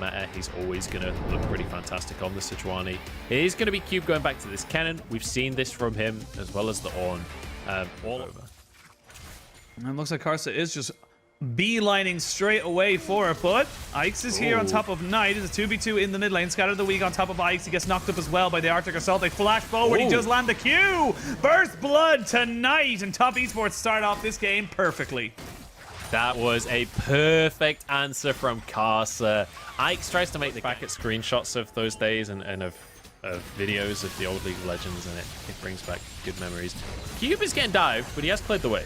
meta, he's always going to look pretty fantastic on the Sejuani. It is going to be Cube going back to this cannon. We've seen this from him as well as the Ornn. All over. And it looks like Carrilea is just beelining straight away for it, but Ix is here on top of Knight. It's a 2v2 in the mid lane. Scatter the Weak on top of Ix. He gets knocked up as well by the Arctic Assault. They flash forward. He does land the Q. Burst blood to Knight, and Top Esports start off this game perfectly. That was a perfect answer from Carsa. Ix tries to make the back at screenshots of those days and of videos of the old League of Legends, and it brings back good memories. Cube is getting dived, but he has cleared the way.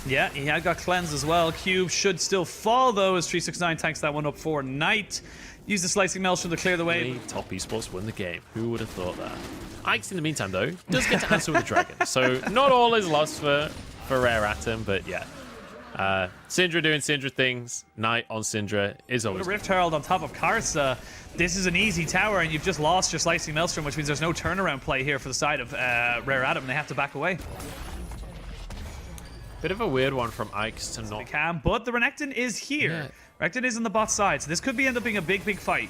Yeah, he had got cleansed as well. Cube should still fall, though, as 369 tanks that one up for Knight. Use the Slicing Maelstrom to clear the way. Top Esports win the game. Who would have thought that? Ix, in the meantime, though, does get to answer with a dragon. So not all is lost for Rare Atom, but yeah. Syndra doing Syndra things. Knight on Syndra is always... Rift Herald on top of Carsa. This is an easy tower, and you've just lost your Slicing Maelstrom, which means there's no turnaround play here for the side of Rare Atom. They have to back away. Bit of a weird one from Ix to not... They can, but the Renekton is here. Yeah. Renekton is on the bot side, so this could end up being a big, big fight.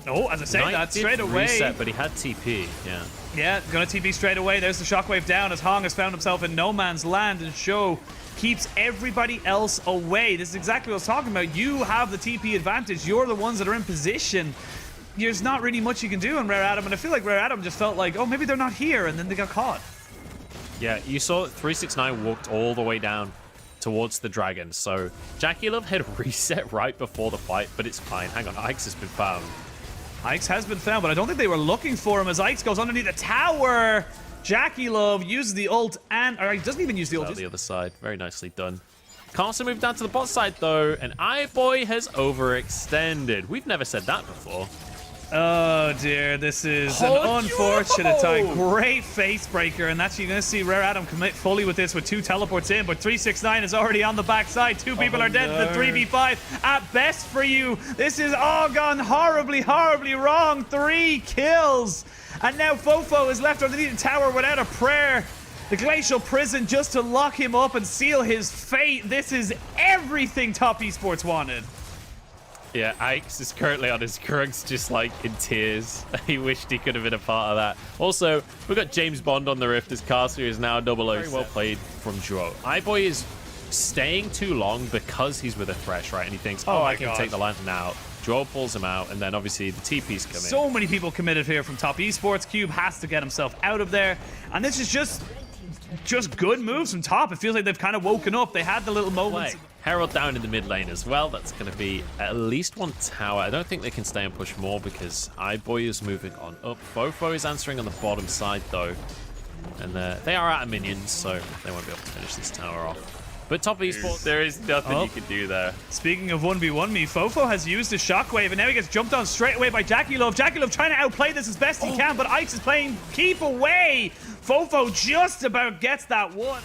Oh, as I say that, straight away. Reset, but he had TP, yeah. Yeah, gonna TP straight away. There's the Shockwave down as Hong has found himself in no man's land, and Show keeps everybody else away. This is exactly what I was talking about. You have the TP advantage. You're the ones that are in position. There's not really much you can do on Rare Atom, and I feel like Rare Atom just felt like, oh, maybe they're not here, and then they got caught. Yeah, you saw 369 walked all the way down towards the dragon. So Jackeylove had reset right before the fight, but it's fine. Hang on, Ix has been found. Ix has been found, but I don't think they were looking for him as Ix goes underneath the tower. Jackeylove uses the ult, and or he doesn't even use the ult. The other side, very nicely done. Carson moved down to the bot side though, and iBoy has overextended. We've never said that before. Oh dear, this is an unfortunate time. Great face breaker, and that's you're going to see Rare Atom commit fully with this with 2 teleports in, but 369 is already on the backside. 2 people are dead to the 3v5. At best for you, this is all gone horribly, horribly wrong. 3 kills, and now Fofo is left underneath the tower without a prayer. The Glacial Prison just to lock him up and seal his fate. This is everything Top Esports wanted. Yeah, Ix is currently on his Krugs just like in tears. He wished he could have been a part of that. Also, we've got James Bond on the Rift as Carsa is now 007. Very well played from Joe. iBoy is staying too long because he's with a Thresh, right? And he thinks, oh, I can take the lantern out. Joe pulls him out, and then obviously the TP's come in. So many people committed here from Top Esports. Cube has to get himself out of there. And this is just good moves from Top. It feels like they've kind of woken up. They had the little moments. Herald down in the mid lane as well. That's going to be at least 1 tower. I don't think they can stay and push more because iBoy is moving on up. Fofo is answering on the bottom side though. And they are out of minions, so they won't be able to finish this tower off. But Top Esports, there is nothing you can do there. Speaking of 1v1 me, Fofo has used his Shockwave, and now he gets jumped on straight away by Jackeylove. Jackeylove trying to outplay this as best he can, but Ix is playing keep away. Fofo just about gets that one.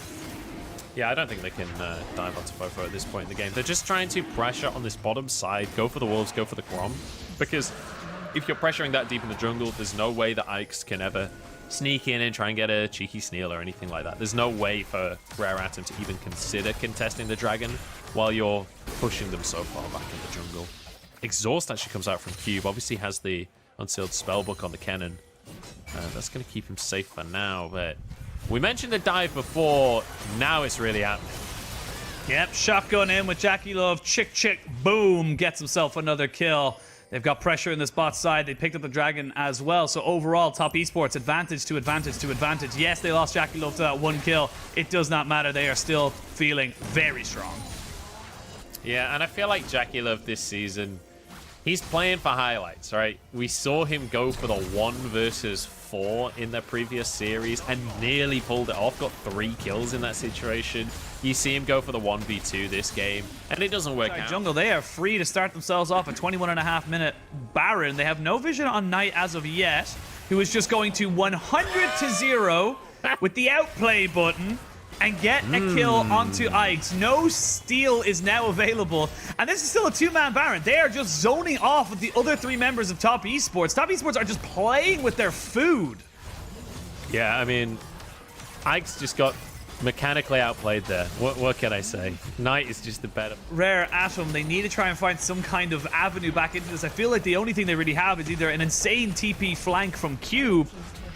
Yeah, I don't think they can dive onto Fofo at this point in the game. They're just trying to pressure on this bottom side, go for the wolves, go for the Grom. Because if you're pressuring that deep in the jungle, there's no way that Ix can ever sneak in and try and get a cheeky Sneal or anything like that. There's no way for Rare Atom to even consider contesting the dragon while you're pushing them so far back in the jungle. Exhaust actually comes out from Cube. Obviously has the unsealed spellbook on the cannon. That's going to keep him safe for now, but we mentioned the dive before. Now it's really happening. Yep, shotgun in with Jackeylove. Chick, boom, gets himself another kill. They've got pressure in this bot side. They picked up the dragon as well. So overall, Top Esports, advantage to advantage to advantage. Yes, they lost Jackeylove to that 1 kill. It does not matter. They are still feeling very strong. Yeah, and I feel like Jackeylove this season, he's playing for highlights, right? We saw him go for the 1 versus 4 in the previous series and nearly pulled it off. Got 3 kills in that situation. You see him go for the 1v2 this game, and it doesn't work out. Jungle, they are free to start themselves off a 21.5-minute Baron. They have no vision on Knight as of yet, who is just going to 100-0 with the outplay button and get a kill onto Ix. No steal is now available. And this is still a 2-man Baron. They are just zoning off with the other 3 members of Top Esports. Top Esports are just playing with their food. Yeah, I mean, Ix just got mechanically outplayed there. What can I say? Knight is just the better. Rare Atom, they need to try and find some kind of avenue back into this. I feel like the only thing they really have is either an insane TP flank from Cube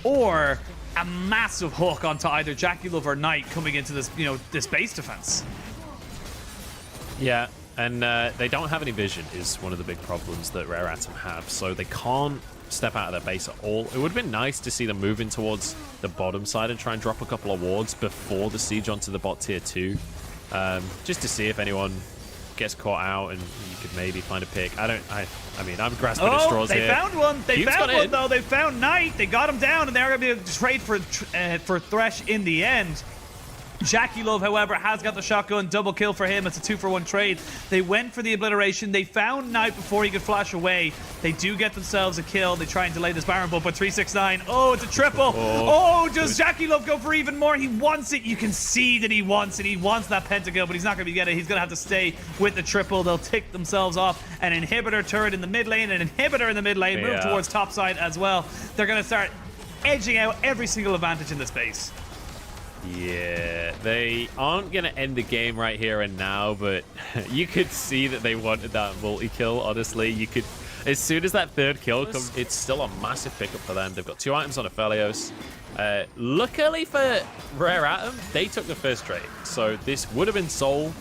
or a massive hook onto either Jackeylove or Knight coming into this, you know, this base defense. Yeah, and they don't have any vision is one of the big problems that Rare Atom have, so they can't step out of their base at all. It would have been nice to see them move in towards the bottom side and try and drop a couple of wards before the siege onto the bot tier 2, just to see if anyone gets caught out and you could maybe find a pick. I mean, I'm grasping at straws here. They found one. They Cube's found one, though. They found Knight. They got him down, and they're going to be able to trade for Thresh in the end. Jackeylove, however, has got the shotgun. Double kill for him. It's a 2-for-1 trade. They went for the obliteration. They found Knight before he could flash away. They do get themselves a kill. They try and delay this Baron, but 369. Oh, it's a triple. Oh, does Jackeylove go for even more? He wants it. You can see that he wants it. He wants that pentakill, but he's not going to get it. He's going to have to stay with the triple. They'll tick themselves off. An inhibitor turret in the mid lane, an inhibitor in the mid lane. Move towards top side as well. They're going to start edging out every single advantage in the space. Yeah, they aren't going to end the game right here and now, but you could see that they wanted that multi-kill, honestly. You could, as soon as that third kill comes, it's still a massive pickup for them. They've got 2 items on Aphelios. Luckily for Rare Atom, they took the first trade, so this would have been Soul,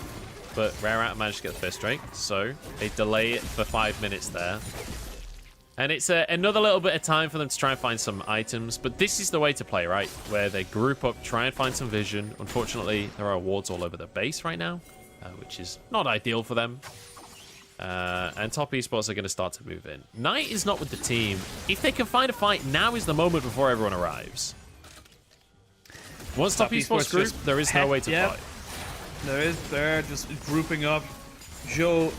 but Rare Atom managed to get the first trade, so they delay it for 5 minutes there. And it's another little bit of time for them to try and find some items. But this is the way to play, right? Where they group up, try and find some vision. Unfortunately, there are wards all over the base right now, which is not ideal for them. And top esports are going to start to move in. Knight is not with the team. If they can find a fight, now is the moment before everyone arrives. Once top esports group, there is no way to fight. They're just grouping up. Joe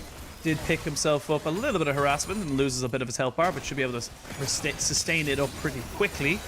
did pick himself up a little bit of harassment and loses a bit of his health bar, but should be able to sustain it up pretty quickly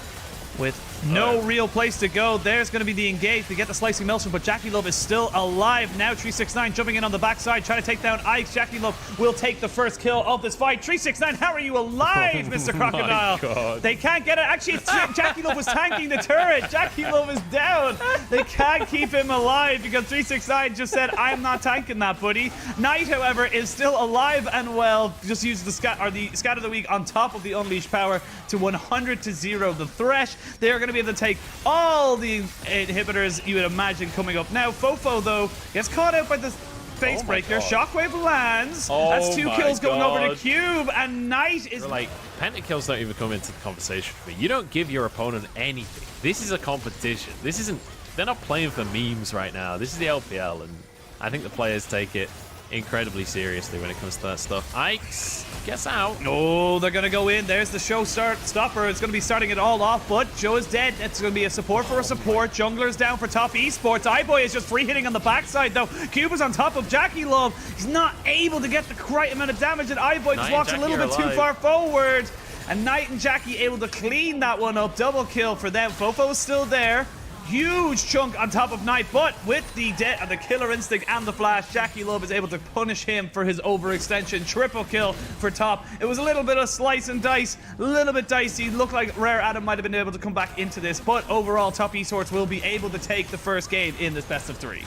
with no real place to go. There's going to be the engage. They get the slicing Melson, but Jackeylove is still alive. Now 369 jumping in on the backside, trying to take down Ike. Jackeylove will take the first kill of this fight. 369, how are you alive, Mr. Crocodile? God. They can't get it. Actually, Jackeylove was tanking the turret. Jackeylove is down. They can't keep him alive because 369 just said, I'm not tanking that, buddy. Knight, however, is still alive and well. Just used the scat of the week on top of the unleashed power to 100-0 the Thresh. They are going to be able to take all the inhibitors you would imagine coming up. Now, Fofo, though, gets caught out by the face breaker. Shockwave lands. That's 2 kills going over to Cube, and Knight is... Like, pentakills don't even come into the conversation for me. You don't give your opponent anything. This is a competition. This isn't... They're not playing for memes right now. This is the LPL, and I think the players take it incredibly seriously when it comes to that stuff. Ike's gets out. Oh, they're going to go in. There's the show stopper. It's going to be starting it all off, but Joe is dead. It's going to be a support for a support. Jungler's down for top esports. iBoy is just free hitting on the backside, though. Cube is on top of Jackeylove. He's not able to get the right amount of damage, and iBoy just walks a little bit too far forward. And Knight and Jackie able to clean that one up. Double kill for them. Fofo is still there. Huge chunk on top of Knight, but with the killer instinct and the flash, Jackeylove is able to punish him for his overextension. Triple kill for top. It was a little bit of slice and dice, a little bit dicey. Looked like Rare Atom might have been able to come back into this, but overall, top esports will be able to take the first game in this best of 3.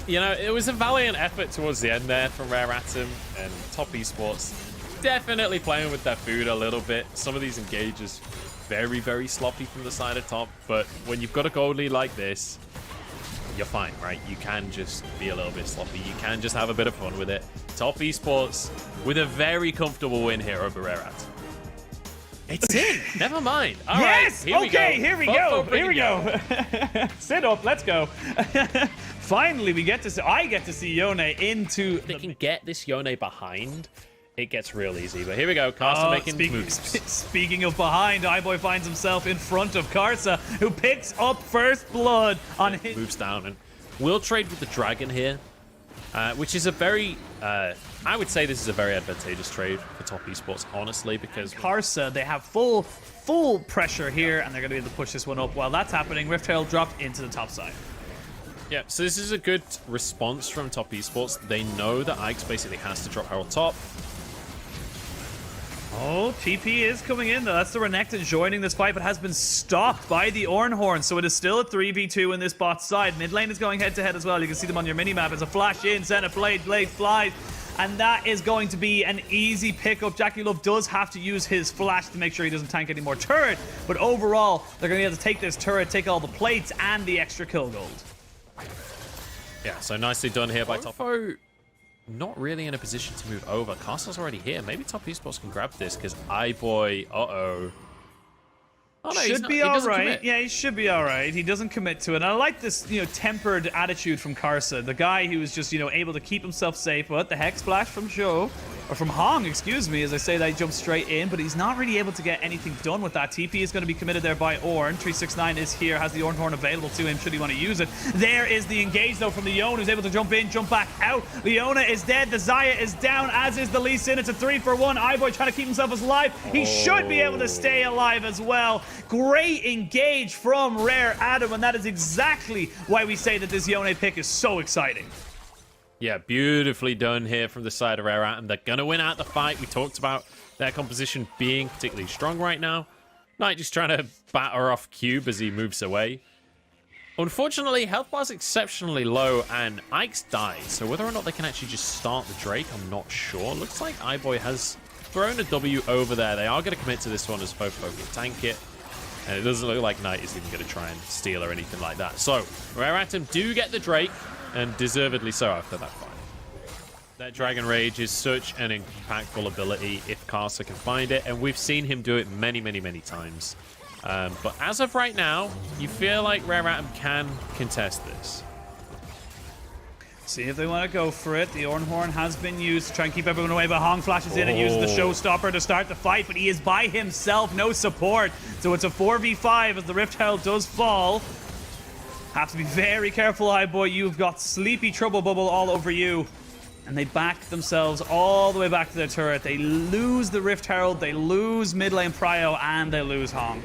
You know, it was a valiant effort towards the end there from Rare Atom, and top esports definitely playing with their food a little bit. Some of these engages very, very sloppy from the side of top, but when you've got a gold lead like this, you're fine, right? You can just be a little bit sloppy. You can just have a bit of fun with it. Top esports with a very comfortable win here over Rare Atom. It's in. Never mind. All yes. Right, Here we go. Sit up. Let's go. Finally, we get to see. I get to see Yone into. They can get this Yone behind. It gets real easy, but here we go. Karsa making moves. Speaking of behind, iBoy finds himself in front of Karsa, who picks up first blood on his... Moves down, and we'll trade with the dragon here, which is a very... I would say this is a very advantageous trade for top esports, honestly, because... Karsa, they have full pressure here, and they're going to be able to push this one up. While that's happening, Rift Herald dropped into the top side. Yeah, so this is a good response from top esports. They know that Ike's basically has to drop Herald top. Oh, TP is coming in though. That's the Renekton joining this fight, but has been stopped by the Ornhorn. So it is still a 3v2 in this bot side. Mid lane is going head to head as well. You can see them on your minimap. As a flash in, center blade flies. And that is going to be an easy pickup. Jackeylove does have to use his flash to make sure he doesn't tank any more turret. But overall, they're going to be able to take this turret, take all the plates and the extra kill gold. Yeah, so nicely done here by Top. Not really in a position to move over. Castle's already here. Maybe Top Esports can grab this because iBoy, uh-oh. Oh, no, should be all right. Commit. Yeah, he should be all right. He doesn't commit to it. And I like this, tempered attitude from Karsa, the guy who was just, able to keep himself safe. But the Hex Splash from Show, or from Hong, excuse me, as I say that, he jumps straight in, but he's not really able to get anything done with that. TP is going to be committed there by Ornn. 369 is here, has the Ornhorn available to him should he want to use it. There is the engage, though, from the Leona, who's able to jump in, jump back out. Leona is dead. The Xayah is down, as is the Lee Sin. It's a 3-for-1. iBoy trying to keep himself alive. He should be able to stay alive as well. Great engage from Rare Adam, and that is exactly why we say that this Yone pick is so exciting. Yeah, beautifully done here from the side of Rare Atom. They're going to win out the fight. We talked about their composition being particularly strong right now. Knight just trying to batter off Cube as he moves away. Unfortunately, health bar's exceptionally low, and Ike's died. So whether or not they can actually just start the Drake, I'm not sure. Looks like iBoy has thrown a W over there. They are going to commit to this one as Fofo can tank it. And it doesn't look like Knight is even going to try and steal or anything like that. So, Rare Atom do get the Drake, and deservedly so after that fight. That Dragon Rage is such an impactful ability if Karsa can find it, and we've seen him do it many, many, many times. But as of right now, you feel like Rare Atom can contest this. See if they want to go for it. The Ornhorn has been used to try and keep everyone away, but Hong flashes in and uses the showstopper to start the fight, but he is by himself, no support. So it's a 4v5 as the Rift Herald does fall. Have to be very careful, iBoy. You've got Sleepy Trouble Bubble all over you. And they back themselves all the way back to their turret. They lose the Rift Herald, they lose mid lane Prio, and they lose Hong.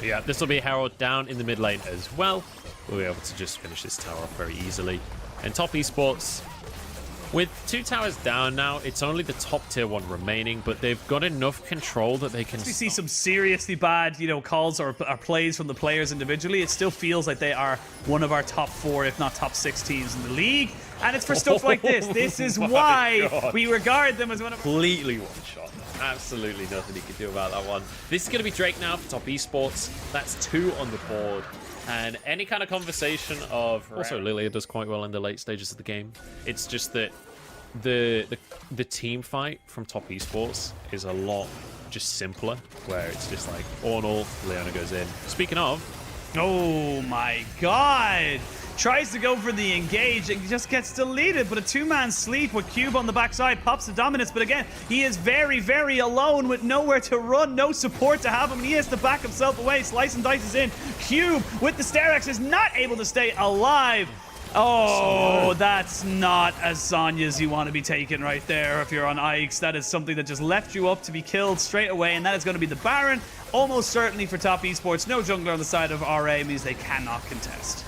Yeah, this will be Herald down in the mid lane as well. We'll be able to just finish this tower off very easily. And Top Esports, with 2 towers down now, it's only the top tier 1 remaining, but they've got enough control that they can... We see some seriously bad, calls or plays from the players individually. It still feels like they are one of our top 4, if not top 6 teams in the league. And it's for stuff like this. This is why we regard them as one of... Completely one-shot. Absolutely nothing he can do about that one. This is going to be Drake now for Top Esports. That's 2 on the board. And any kind of conversation of... Also, Lilia does quite well in the late stages of the game. It's just that the team fight from Top Esports is a lot just simpler, where it's just like, all, Leona goes in. Speaking of... Oh my god! Tries to go for the engage and just gets deleted, but a 2-man sleep with Cube on the backside pops the dominance, but again, he is very, very alone with nowhere to run, no support to have him, and he has to back himself away. Slice and Dice is in. Cube with the Starex is not able to stay alive. Oh, that's not as Sonya's you want to be taking right there if you're on Ike's. That is something that just left you up to be killed straight away, and that is going to be the Baron, almost certainly for Top Esports. No jungler on the side of RA means they cannot contest.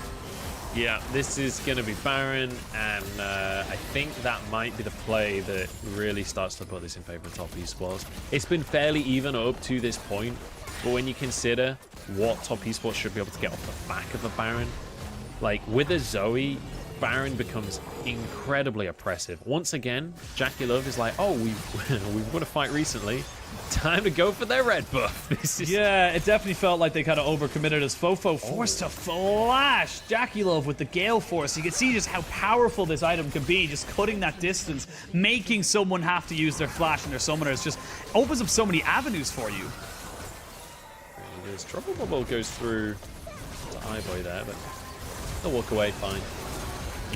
Yeah, this is going to be Baron, and I think that might be the play that really starts to put this in favor of Top Esports. It's been fairly even up to this point, but when you consider what Top Esports should be able to get off the back of a Baron, like with a Zoe, Baron becomes incredibly oppressive. Once again, Jackeylove is like, oh, we've won a fight recently. Time to go for their red buff. This is... Yeah, it definitely felt like they kind of overcommitted as Fofo forced to flash Jackeylove with the Gale Force. You can see just how powerful this item can be, just cutting that distance, making someone have to use their flash and their summoners. Just opens up so many avenues for you. There's Trouble Bubble goes through to iBoy there, but they'll walk away fine.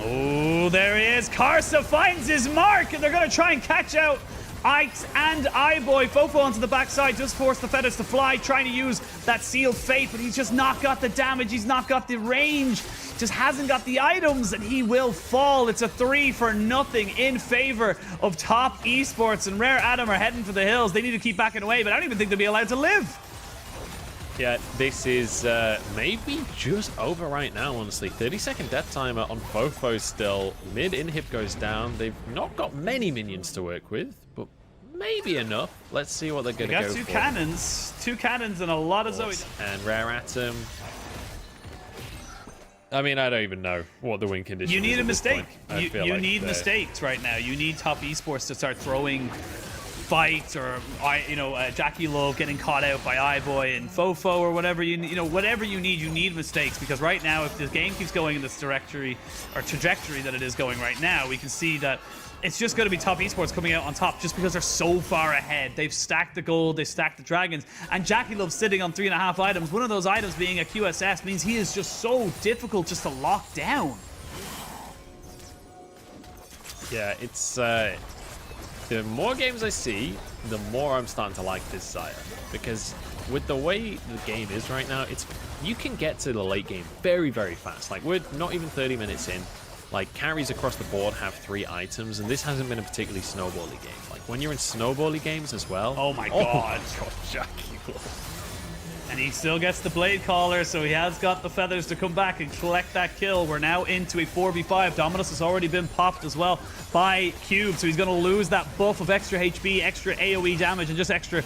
Oh, there he is. Karsa finds his mark, and they're going to try and catch out Ike's and iBoy. Fofo onto the backside, just force the feathers to fly, trying to use that sealed fate, but he's just not got the damage, he's not got the range, just hasn't got the items, and he will fall. It's a 3-for-0 in favor of Top Esports, and Rare Adam are heading for the hills. They need to keep backing away, but I don't even think they'll be allowed to live. Yeah, this is maybe just over right now, honestly. 30-second death timer on Fofo still. Mid inhib goes down. They've not got many minions to work with, but maybe enough. Let's see what they're going to go got for. two cannons and a lot of Zoe. And Rare Atom. I mean, I don't even know what the win condition is. You need a mistake. You like need mistakes right now. You need top esports to start throwing fights, or Jackeylove getting caught out by iBoy and Fofo or whatever whatever you need mistakes, because right now if the game keeps going in this trajectory that it is going right now, we can see that it's just going to be top esports coming out on top just because they're so far ahead. They've stacked the gold, they stacked the dragons, and Jackeylove sitting on 3.5 items. One of those items being a QSS means he is just so difficult just to lock down. Yeah, it's the more games I see, the more I'm starting to like this Xayah, because with the way the game is right now, you can get to the late game very, very fast. Like, we're not even 30 minutes in. Like, carries across the board have 3 items, and this hasn't been a particularly snowbally game. Like, when you're in snowbally games as well. Oh my god, Jackeylove. And he still gets the blade caller, so he has got the feathers to come back and collect that kill. We're now into a 4v5. Dominus has already been popped as well by Cube, so he's going to lose that buff of extra HP, extra AoE damage, and just extra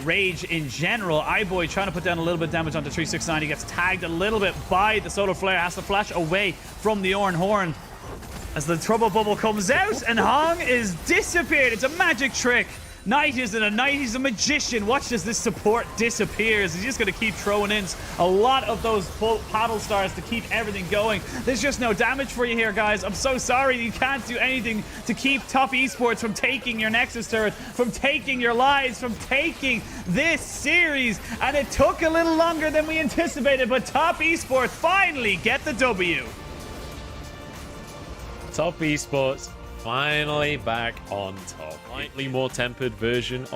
rage in general. iBoy trying to put down a little bit of damage onto 369. He gets tagged a little bit by the solar flare, has to flash away from the Oran Horn as the trouble bubble comes out, and Hong is disappeared. It's a magic trick. Knight isn't a knight, he's a magician. Watch as this support disappears. He's just going to keep throwing in a lot of those paddle stars to keep everything going. There's just no damage for you here, guys. I'm so sorry. You can't do anything to keep top esports from taking your Nexus turret, from taking your lives, from taking this series. And it took a little longer than we anticipated, but top esports finally get the W. Top esports finally back on top. Slightly more tempered version of